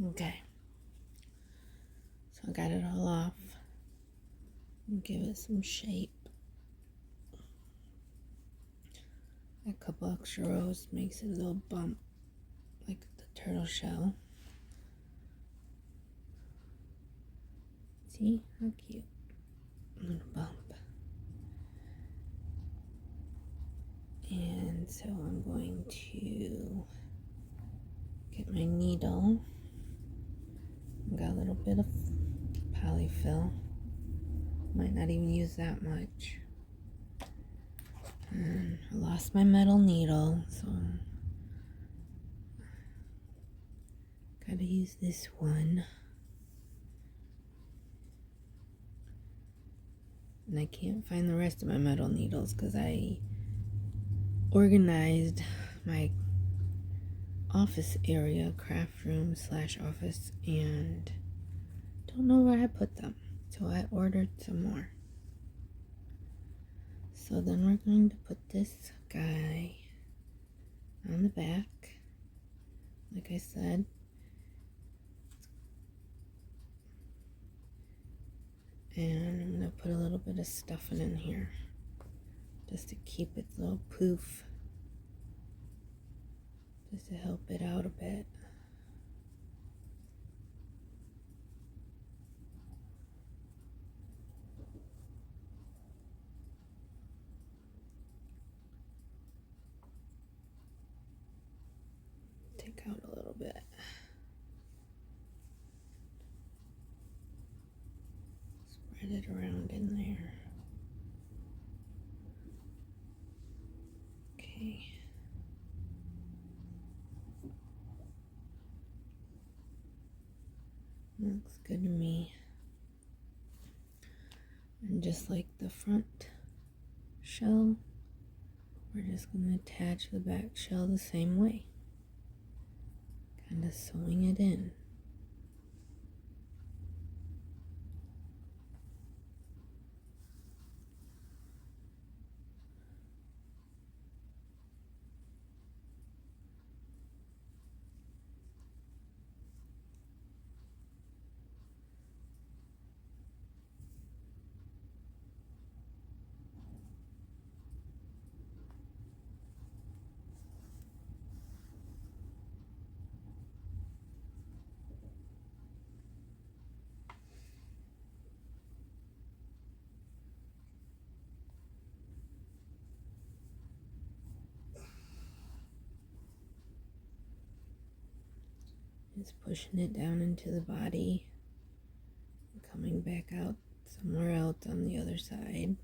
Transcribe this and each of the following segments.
Okay, so I got it all off and give it some shape. A couple extra rows makes it a little bump like the turtle shell. See how cute, a little bump. And so I'm going to get my needle. Got a little bit of polyfill. Might not even use that much. And I lost my metal needle, so gotta use this one. And I can't find the rest of my metal needles because I organized my office area, craft room / office, and don't know where I put them. So I ordered some more. So then we're going to put this guy on the back, like I said. And I'm going to put a little bit of stuffing in here just to keep its little poof, just to help it out a bit. Take out a little bit. Spread it around in there. Okay. Looks good to me. And just like the front shell, we're just going to attach the back shell the same way. Kind of sewing it in. Just pushing it down into the body, and coming back out somewhere else on the other side.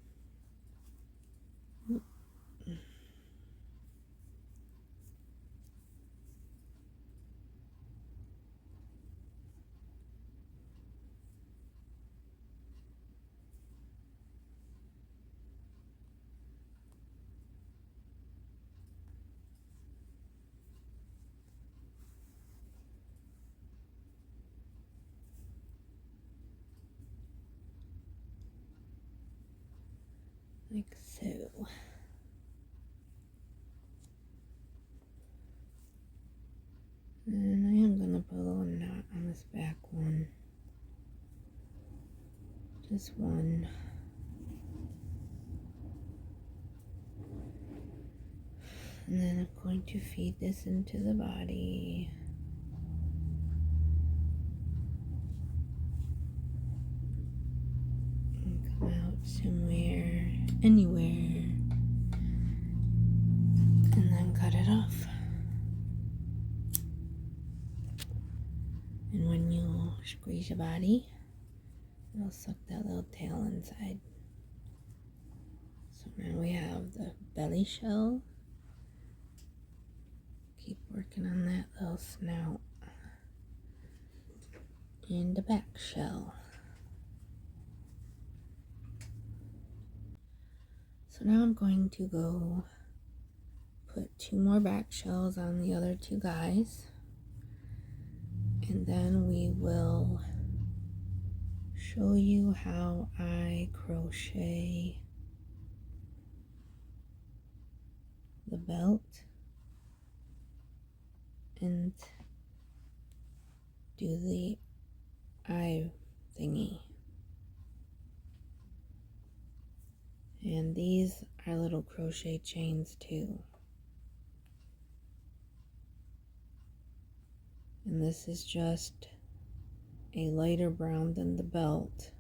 Like so. And I am going to put a little knot on this back one. Just one. And then I'm going to feed this into the body. And come out somewhere, anywhere. And then cut it off. And when you squeeze your body, it'll suck that little tail inside. So now we have the belly shell. Keep working on that little snout. And the back shell. So now I'm going to go put 2 more back shells on the other 2 guys. And then we will show you how I crochet the belt and do the eye thingy. And these are little crochet chains too. And this is just a lighter brown than the belt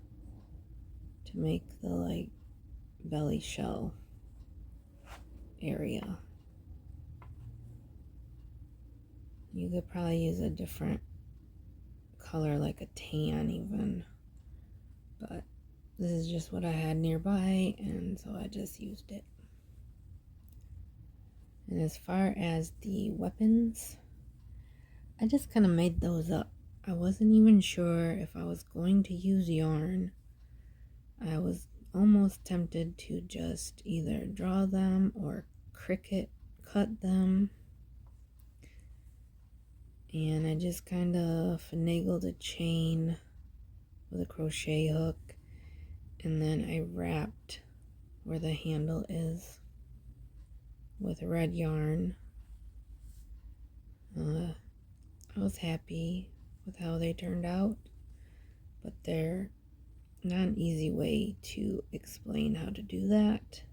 to make the like belly shell area. You could probably use a different color, like a tan even, but this is just what I had nearby, and so I just used it. And as far as the weapons, I just kind of made those up. I wasn't even sure if I was going to use yarn. I was almost tempted to just either draw them or Cricut cut them. And I just kind of finagled a chain with a crochet hook, and then I wrapped where the handle is with red yarn. I was happy with how they turned out, but they're not an easy way to explain how to do that.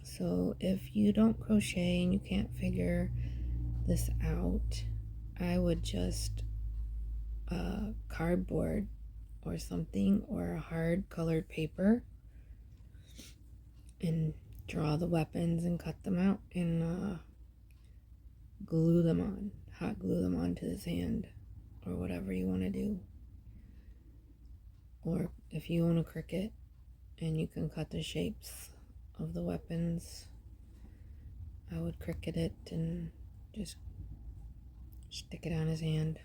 So if you don't crochet and you can't figure this out, I would just cardboard or something, or a hard colored paper, and draw the weapons and cut them out and glue them on, hot glue them onto this hand, or whatever you want to do. Or if you own a Cricut and you can cut the shapes of the weapons, I would Cricut it and just stick it on his hand.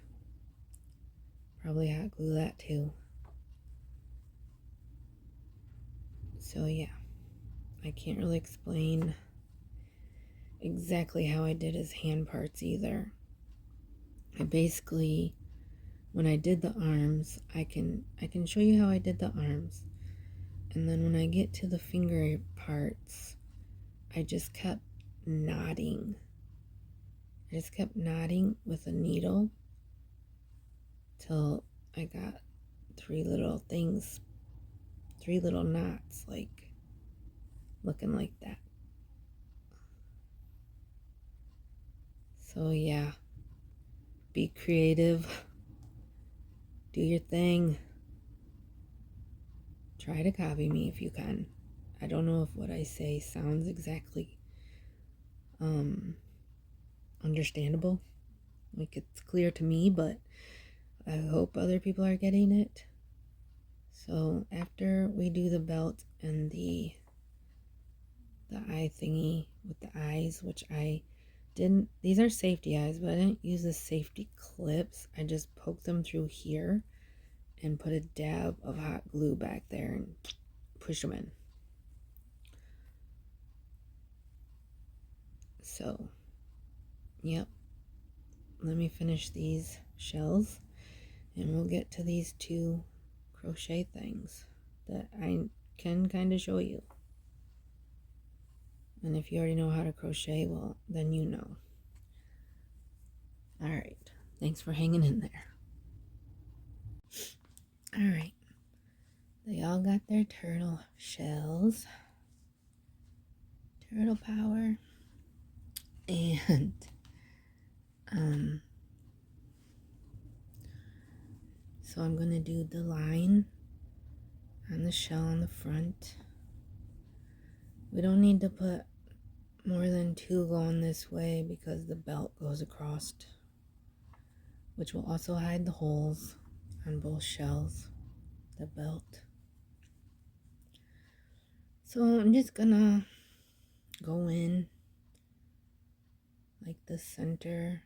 Probably hot glue that too. So yeah, I can't really explain exactly how I did his hand parts either. I basically, when I did the arms, I can show you how I did the arms. And then when I get to the finger parts, I just kept knotting. I just kept knotting with a needle till I got three little knots, like looking like that. So yeah, be creative, do your thing. Try to copy me if you can. I don't know if what I say sounds exactly understandable, like it's clear to me, but I hope other people are getting it. So after we do the belt and the eye thingy with the eyes, which I didn't, these are safety eyes, but I didn't use the safety clips. I just poked them through here and put a dab of hot glue back there and push them in. So, yep. Let me finish these shells and we'll get to these two crochet things that I can kind of show you. And if you already know how to crochet, well, then you know. All right. Thanks for hanging in there. All right. They all got their turtle shells. Turtle power. And so I'm going to do the line on the shell on the front. We don't need to put more than two going this way because the belt goes across, which will also hide the holes on both shells, the belt. So I'm just gonna go in like the center,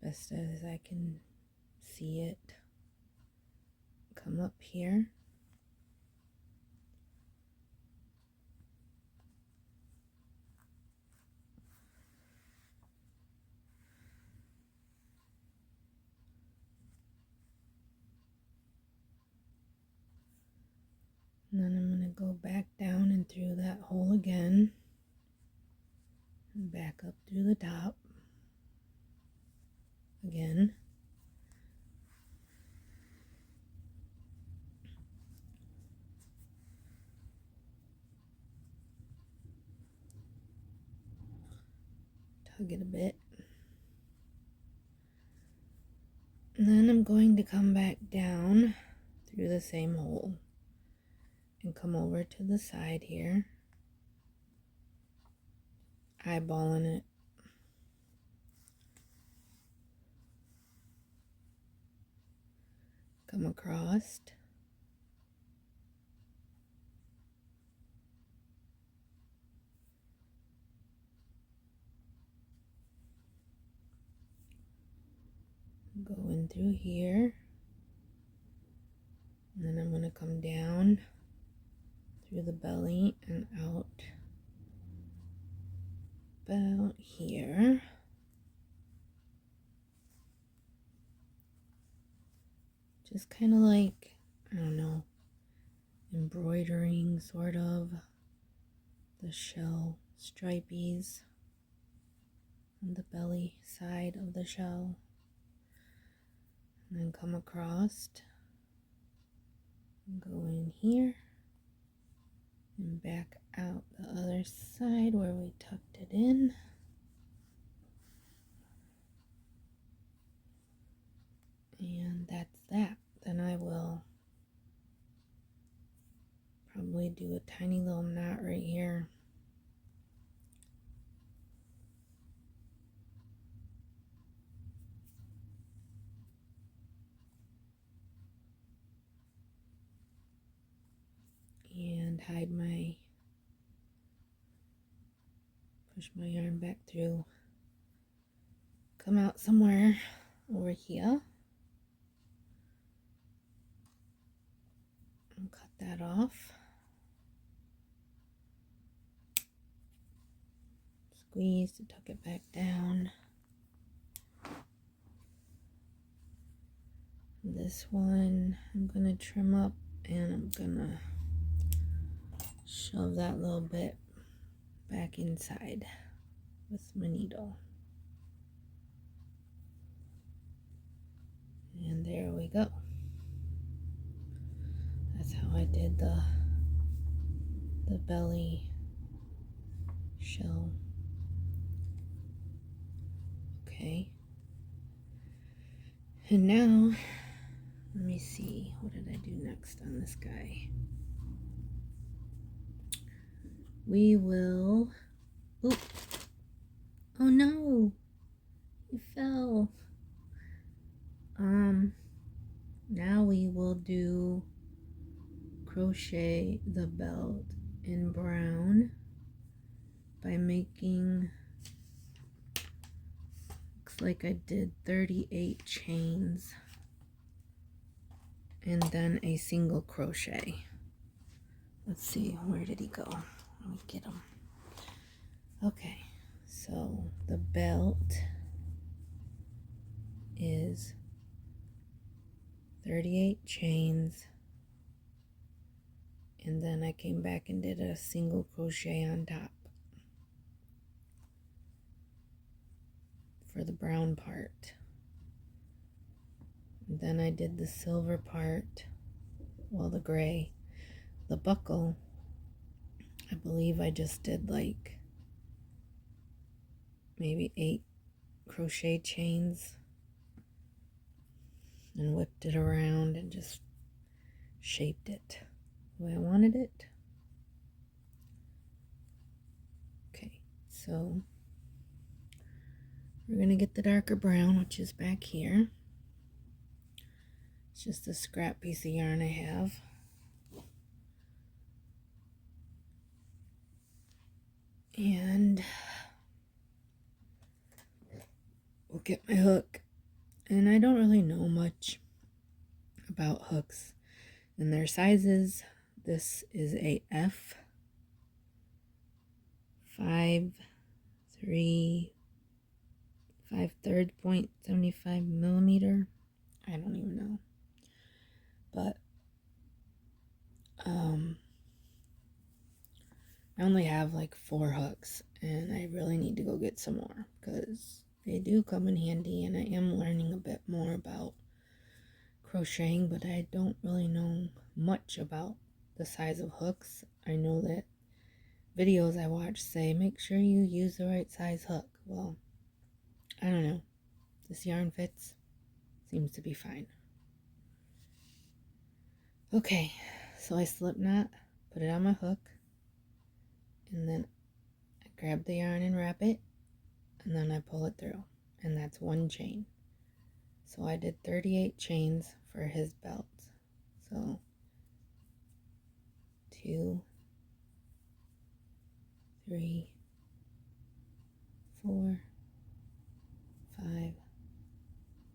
best as I can see it. Come up here. And then I'm going to go back down and through that hole again. And back up through the top. tug it a bit. And then I'm going to come back down through the same hole and come over to the side here, eyeballing it. Come across. Go in through here. And then I'm going to come down through the belly and out about here. Just kind of like, I don't know, embroidering sort of the shell stripies on the belly side of the shell. And then come across and go in here and back out the other side where we tucked it in. And that's that. Then I will probably do a tiny little knot right here. And push my yarn back through, come out somewhere over here, and cut that off. Squeeze to tuck it back down. This one I'm gonna trim up, and I'm gonna shove that little bit back inside with my needle. And there we go. That's how I did the belly shell. Okay. And now, let me see, what did I do next on this guy? We will, oh no, he fell. Now we will do crochet the belt in brown by making, looks like I did 38 chains and then a single crochet. Let's see, where did he go? Let me get him. Okay, so the belt is 38 chains, and then I came back and did a single crochet on top for the brown part. And then I did the silver part, well, the gray. The buckle, I believe I just did like maybe 8 crochet chains and whipped it around and just shaped it the way I wanted it. Okay, so we're gonna get the darker brown, which is back here. It's just a scrap piece of yarn I have. And we'll get my hook. And I don't really know much about hooks and their sizes. This is a F 5/3 .75 millimeter. I don't even know. But I only have like 4 hooks, and I really need to go get some more because they do come in handy, and I am learning a bit more about crocheting, but I don't really know much about the size of hooks. I know that videos I watch say make sure you use the right size hook. Well, This yarn fits. Seems to be fine. Okay, so I slip knot, put it on my hook, and then I grab the yarn and wrap it, and then I pull it through, and that's one chain. So I did 38 chains for his belt. So 2, 3, 4, 5,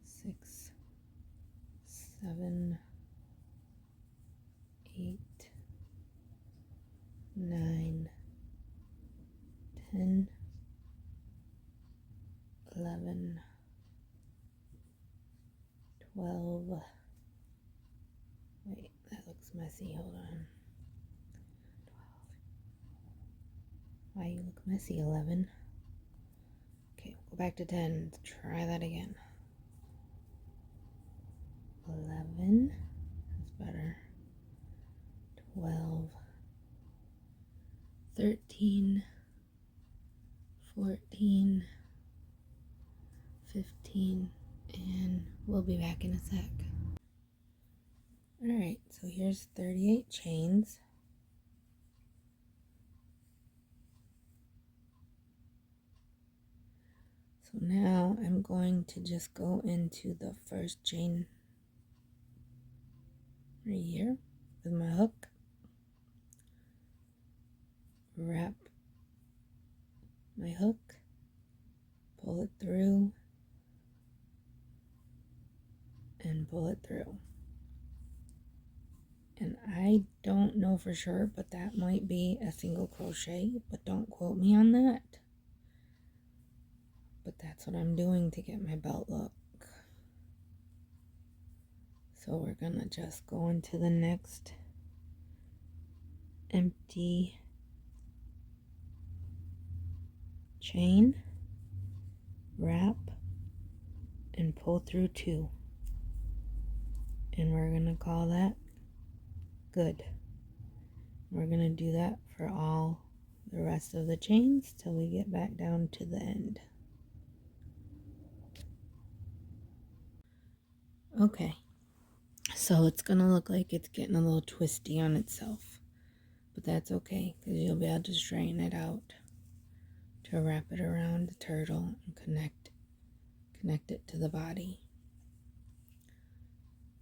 6, 7, 8, 9, 10, 11, 12. Wait, that looks messy. Hold on. 12. Why you look messy? 11. Okay, go back to 10. Let's try that again. 11. That's better. 12. 13. 14. 15. And we'll be back in a sec. Alright, so here's 38 chains. So now I'm going to just go into the first chain right here with my hook, wrap my hook, pull it through, and pull it through. And I don't know for sure, but that might be a single crochet, but don't quote me on that. But that's what I'm doing to get my belt look. So we're gonna just go into the next empty chain, wrap, and pull through 2. And we're gonna call that good. We're gonna do that for all the rest of the chains till we get back down to the end. Okay, so it's gonna look like it's getting a little twisty on itself, but that's okay because you'll be able to straighten it out to wrap it around the turtle and connect it to the body.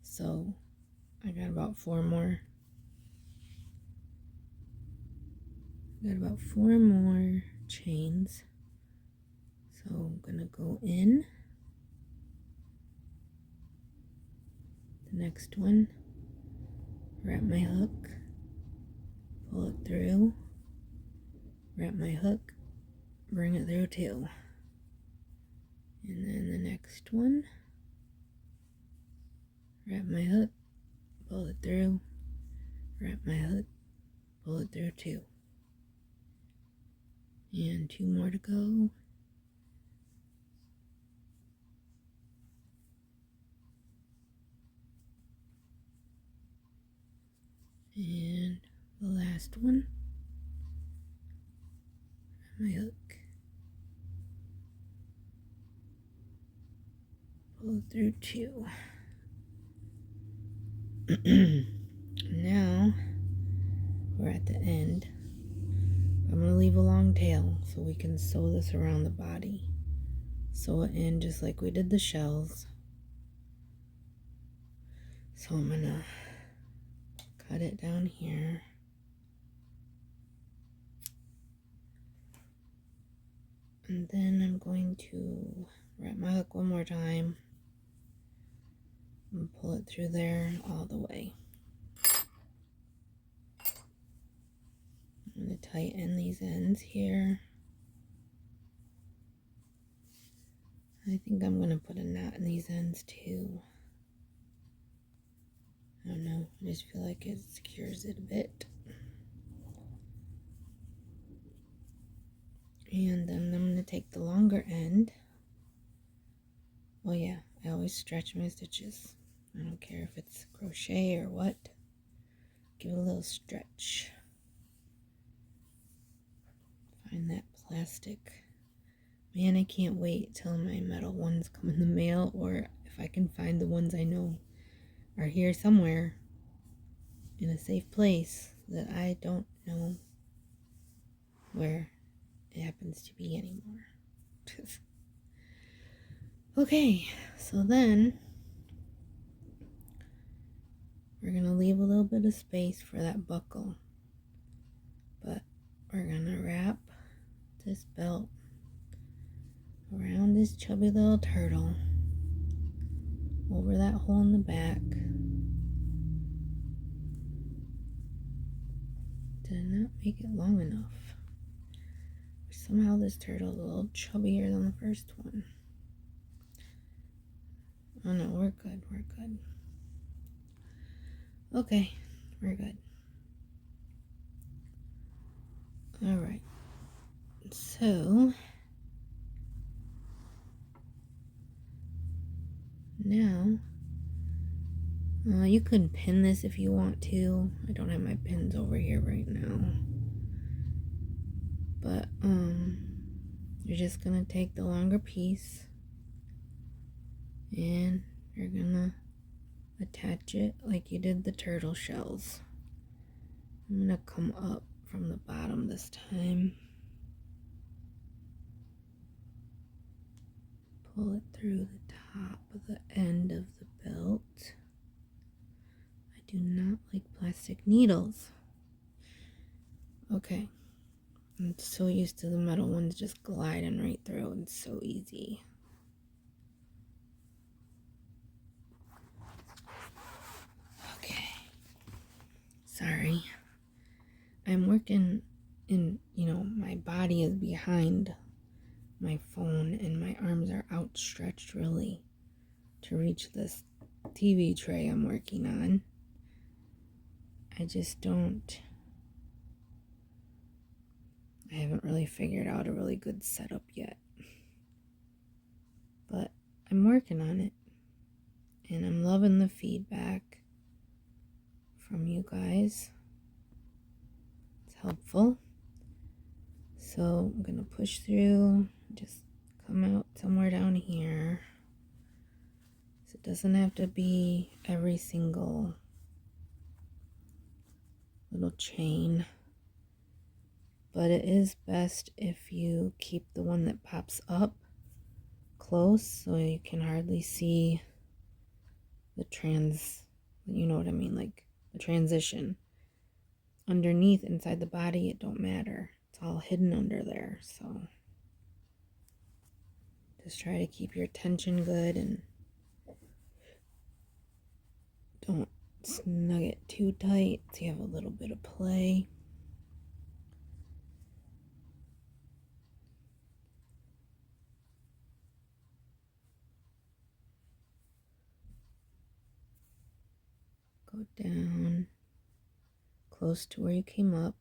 So I got about 4 more. Chains. So I'm gonna go in the next one, wrap my hook, pull it through, wrap my hook, bring it through 2. And then the next one, wrap my hook, pull it through, wrap my hook, pull it through 2. And 2 more to go. And the last one, wrap my hook, pull it through 2. Now we're at the end. I'm going to leave a long tail so we can sew this around the body. Sew it in just like we did the shells. So I'm going to cut it down here. And then I'm going to wrap my hook one more time and pull it through there all the way. I'm going to tighten these ends here. I think I'm going to put a knot in these ends too. I don't know, I just feel like it secures it a bit. And then I'm going to take the longer end. Oh yeah, I always stretch my stitches. I don't care if it's crochet or what. Give it a little stretch. Find that plastic Man, I can't wait till my metal ones come in the mail, or if I can find the ones I know are here somewhere in a safe place that I don't know where it happens to be anymore. Okay, so then we're going to leave a little bit of space for that buckle, but we're going to wrap this belt around this chubby little turtle over that hole in the back. Did not make it long enough. Somehow this turtle's a little chubbier than the first one. Oh no, we're good, we're good. Okay, we're good. Alright, so now you can pin this if you want to. I don't have my pins over here right now, but you're just gonna take the longer piece and you're gonna attach it like you did the turtle shells. I'm gonna come up from the bottom this time. Pull it through the top of the end of the belt. I do not like plastic needles. Okay. I'm so used to the metal ones just gliding right through. It's so easy. Okay. Sorry. I'm working in, my body is behind my phone and my arms are outstretched really to reach this TV tray I'm working on. I haven't really figured out a really good setup yet. But I'm working on it. And I'm loving the feedback from you guys. It's helpful. So I'm going to push through, just come out somewhere down here. So it doesn't have to be every single little chain. But it is best if you keep the one that pops up close so you can hardly see the like the transition. Underneath, inside the body, it don't matter. It's all hidden under there, so just try to keep your tension good and don't snug it too tight so you have a little bit of play. Go down close to where you came up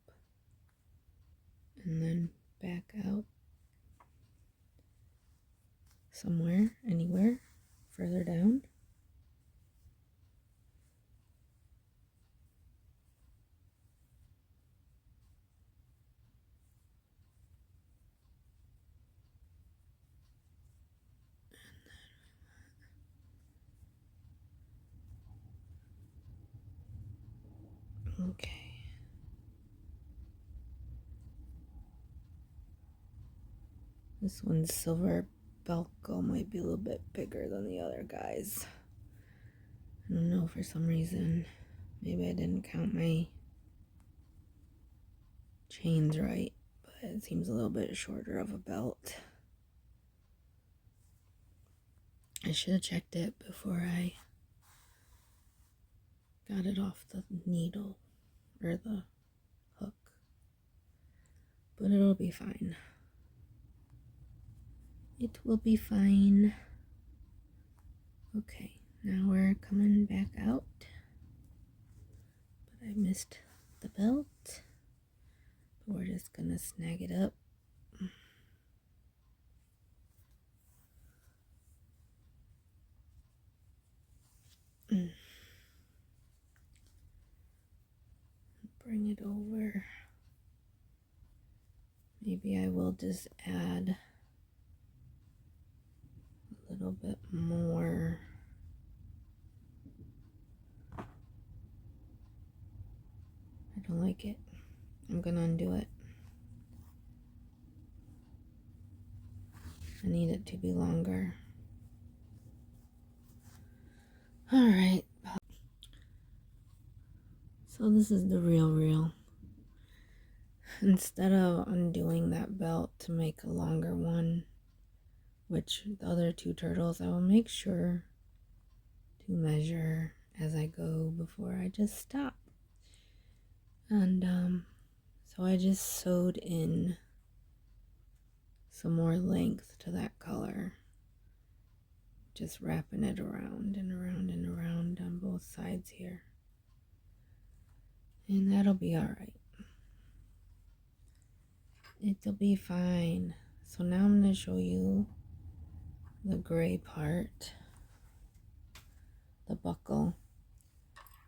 and then back out somewhere, anywhere further down. Okay. This one's silver Belco might be a little bit bigger than the other guys. I don't know, for some reason. Maybe I didn't count my chains right, but it seems a little bit shorter of a belt. I should have checked it before I got it off the needle or the hook, but it'll be fine. It will be fine. Okay, now we're coming back out, but I missed the belt, but we're just gonna snag it up. Bring it over. Maybe I will just add little bit more. I don't like it. I'm gonna undo it. I need it to be longer. Alright. So this is the real. Instead of undoing that belt to make a longer one, which the other two turtles, I will make sure to measure as I go before I just stop. And so I just sewed in some more length to that color, just wrapping it around and around and around on both sides here, and that'll be all right. It'll be fine. So now I'm going to show you the gray part, the buckle,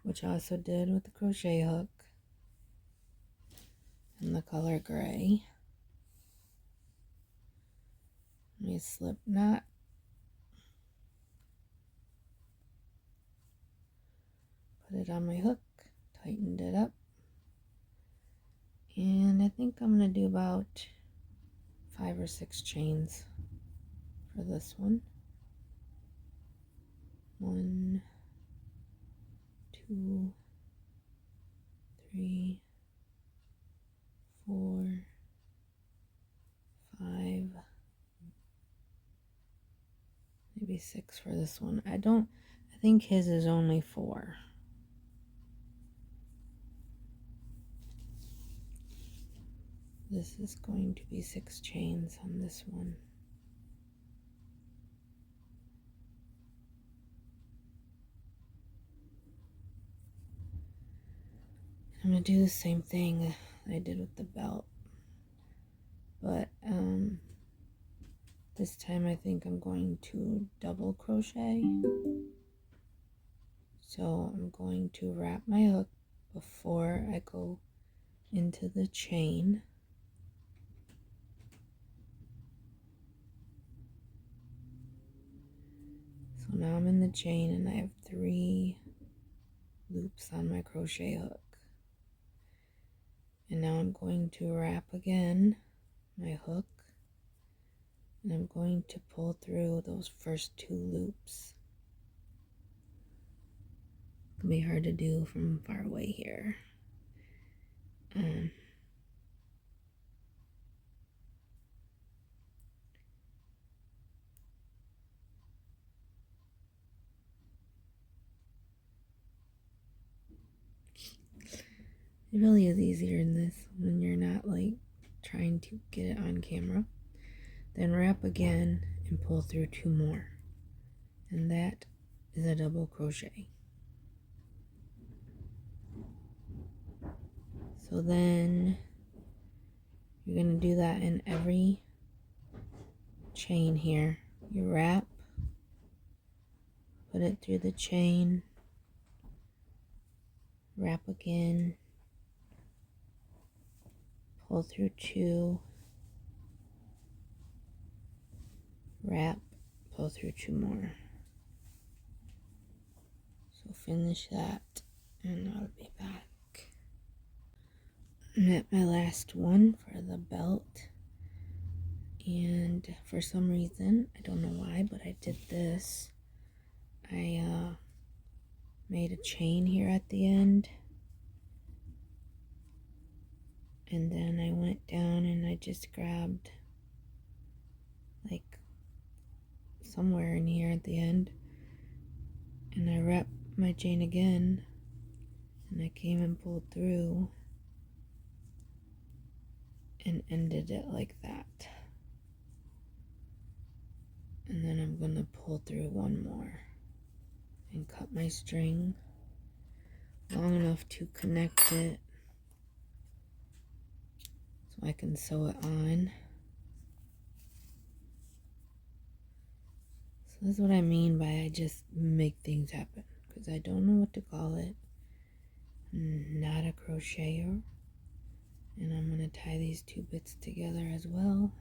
which I also did with the crochet hook in the color gray. My slip knot, put it on my hook, tightened it up, and I think I'm going to do about 5 or 6 chains for this one. 1, 2, 3, 4, 5, maybe 6 for this one. I think his is only 4. This is going to be 6 chains on this one. I'm going to do the same thing I did with the belt, but this time I think I'm going to double crochet. So I'm going to wrap my hook before I go into the chain. So now I'm in the chain and I have 3 loops on my crochet hook. And now I'm going to wrap again my hook, and I'm going to pull through those first 2 loops. It'll be hard to do from far away here. It really is easier in this when you're not like trying to get it on camera. Then wrap again and pull through 2 more, and that is a double crochet. So then you're going to do that in every chain here. You wrap, put it through the chain, wrap again, pull through 2, wrap, pull through 2 more. So finish that and I'll be back. I'm at my last one for the belt, and for some reason, I don't know why, but I did this. I made a chain here at the end, and then I went down and I just grabbed like somewhere in here at the end, and I wrapped my chain again, and I came and pulled through and ended it like that. And then I'm gonna pull through 1 more and cut my string long enough to connect it so I can sew it on. So that's what I mean by I just make things happen, because I don't know what to call it. I'm not a crocheter. And I'm going to tie these 2 bits together as well.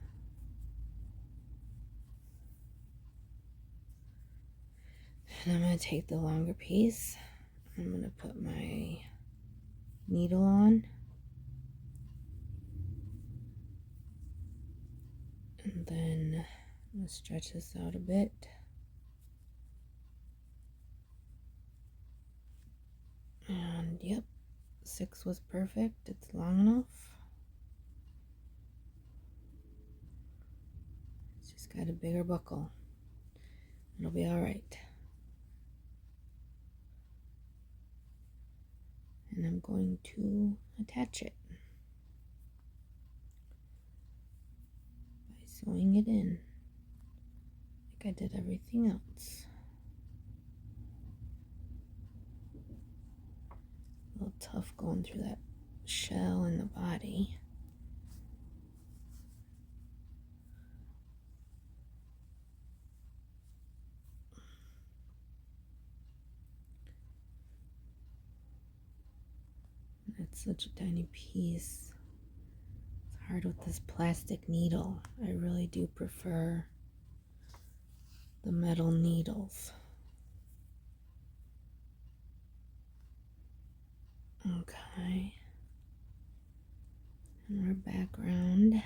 And I'm going to take the longer piece. I'm going to put my needle on. And then I'm going to stretch this out a bit. And yep, 6 was perfect. It's long enough. It's just got a bigger buckle. It'll be all right. And I'm going to attach it by sewing it in like I did everything else. A little tough going through that shell and the body. It's such a tiny piece. It's hard with this plastic needle. I really do prefer the metal needles. Okay. And we're back around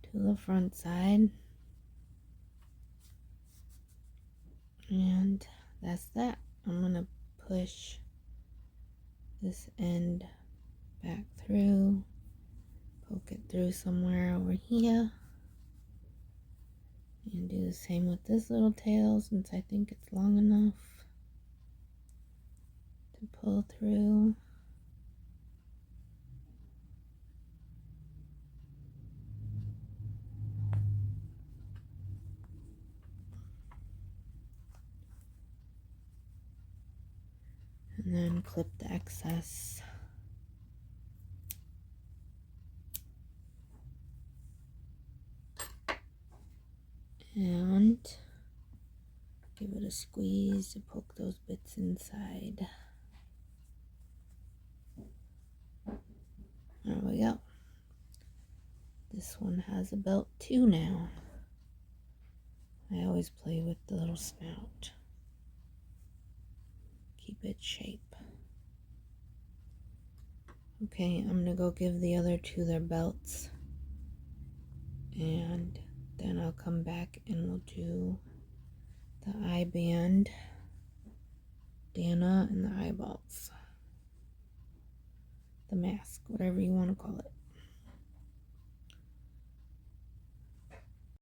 to the front side. And that's that. I'm going to push this end back through, poke it through somewhere over here, and do the same with this little tail since I think it's long enough to pull through. And then clip the excess. And give it a squeeze to poke those bits inside. There we go. This one has a belt too now. I always play with the little snout. Keep it shape. Okay, I'm gonna go give the other two their belts. And then I'll come back and we'll do the eye band, Dana, and the eyeballs. The mask, whatever you want to call it.